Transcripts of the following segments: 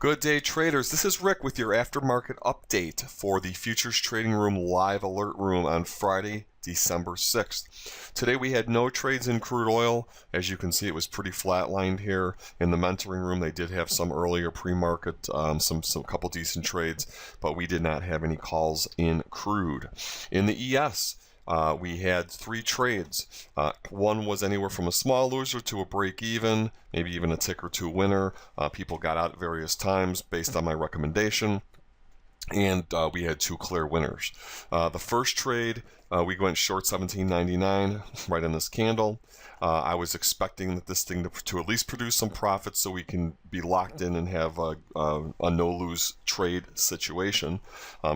Good day, traders. This is Rick with your aftermarket update for the Futures Trading Room live alert room on Friday, December 6th. Today we had no trades in crude oil. As you can see, it was pretty flatlined here. In the mentoring room, they did have some earlier pre-market, some couple decent trades, but we did not have any calls in crude. In the ES, we had 3 trades. One was anywhere from a small loser to a break even, maybe even a tick or two winner. People got out at various times based on my recommendation. And we had 2 clear winners. The first trade, we went short 17.99 right in this candle. I was expecting that this thing to at least produce some profits so we can be locked in and have a no-lose trade situation.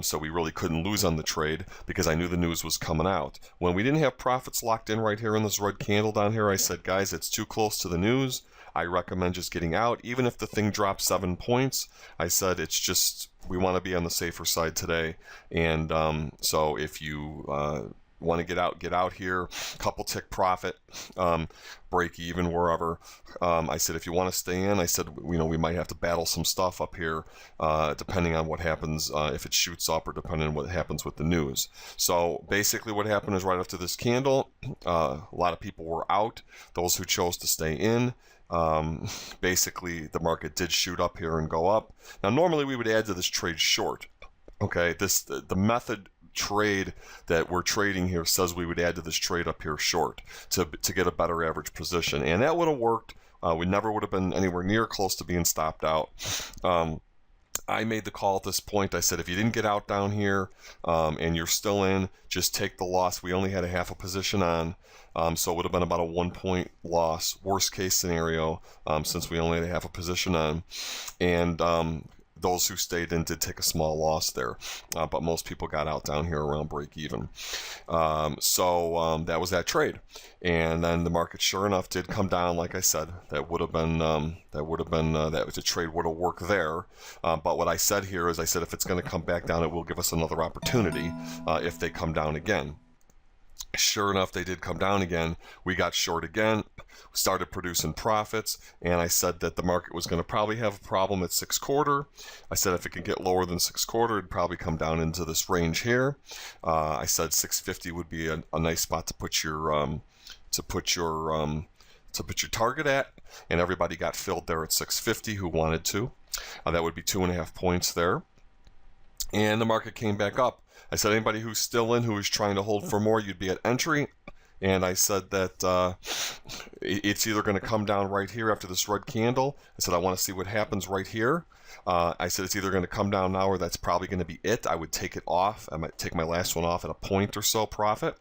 So we really couldn't lose on the trade because I knew the news was coming out. When we didn't have profits locked in right here in this red candle down here, I said, guys, it's too close to the news. I recommend just getting out. Even if the thing drops 7 points, I said it's just, we want to be on the safer side today. And so if you want to get out here, couple tick profit, break even wherever. I said if you want to stay in, I said we might have to battle some stuff up here, depending on what happens, if it shoots up or depending on what happens with the news. So basically what happened is right after this candle, a lot of people were out. Those who chose to stay in, basically the market did shoot up here and go up. Now normally we would add to this trade short. Okay, the method trade that we're trading here says we would add to this trade up here short to get a better average position, and that would have worked. We never would have been anywhere near close to being stopped out. I made the call at this point. I said if you didn't get out down here and you're still in, just take the loss. We only had a half a position on, so it would have been about a 1-point loss, worst case scenario, since we only had a half a position on. And those who stayed in did take a small loss there, but most people got out down here around break even. So that was that trade, and then the market, sure enough, did come down. Like I said, that the trade would have worked there. But what I said here is, I said if it's going to come back down, it will give us another opportunity if they come down again. Sure enough, they did come down again. We got short again, started producing profits, and I said that the market was going to probably have a problem at 6/4. I said if it can get lower than 6/4, it'd probably come down into this range here. I said 650 would be a nice spot to put your target at, and everybody got filled there at 650 who wanted to. That would be 2.5 points there. And the market came back up. I said anybody who's still in, who is trying to hold for more, you'd be at entry. And I said that it's either going to come down right here after this red candle. I said I want to see what happens right here. I said it's either going to come down now or that's probably going to be it. I would take it off. I might take my last one off at a point or so profit.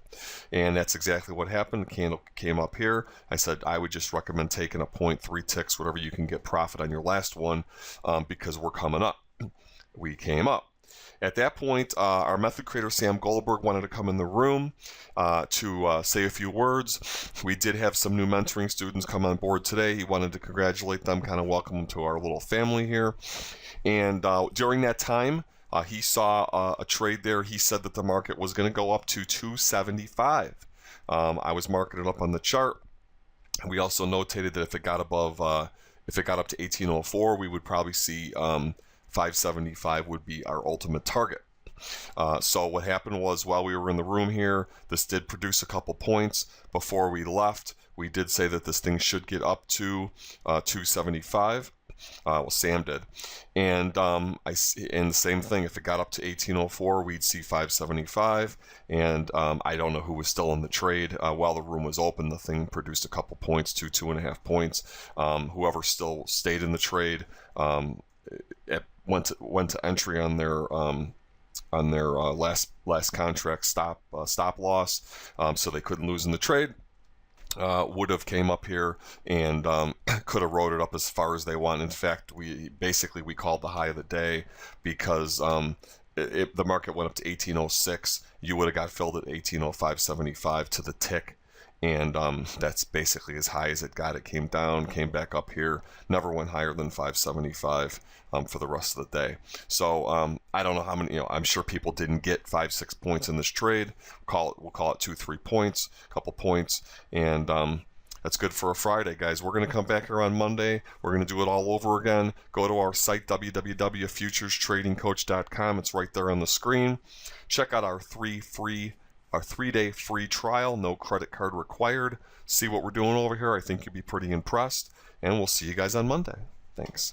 And that's exactly what happened. The candle came up here. I said I would just recommend taking a point, 3 ticks, whatever you can get profit on your last one, because we're coming up. We came up. At that point, our method creator, Sam Goldberg, wanted to come in the room to say a few words. We did have some new mentoring students come on board today. He wanted to congratulate them, kind of welcome them to our little family here. And during that time, he saw a trade there. He said that the market was going to go up to 275. I was marking it up on the chart. We also notated that if it got above, if it got up to 1804, we would probably see 575 would be our ultimate target. So what happened was, while we were in the room here, this did produce a couple points. Before we left, we did say that this thing should get up to 275. Well, Sam did. And and the same thing, if it got up to 1804, we'd see 575. And I don't know who was still in the trade. While the room was open, the thing produced a couple points, 2.5 points. Whoever still stayed in the trade went to entry on their last contract stop loss, so they couldn't lose in the trade. Would have came up here and could have rode it up as far as they want. In fact, we called the high of the day because the market went up to 1806. You would have got filled at 1805.75 to the tick. And that's basically as high as it got. It came down, came back up here, never went higher than 575 for the rest of the day. So I don't know how many, I'm sure people didn't get 5-6 points in this trade. We'll call it 2-3 points, a couple points, and That's good for a Friday, guys. We're going to come back here on Monday. We're going to do it all over again. Go to our site, www.futurestradingcoach.com. It's right there on the screen. Check out our 3-day free trial, no credit card required. See what we're doing over here. I think you'll be pretty impressed. And we'll see you guys on Monday. Thanks.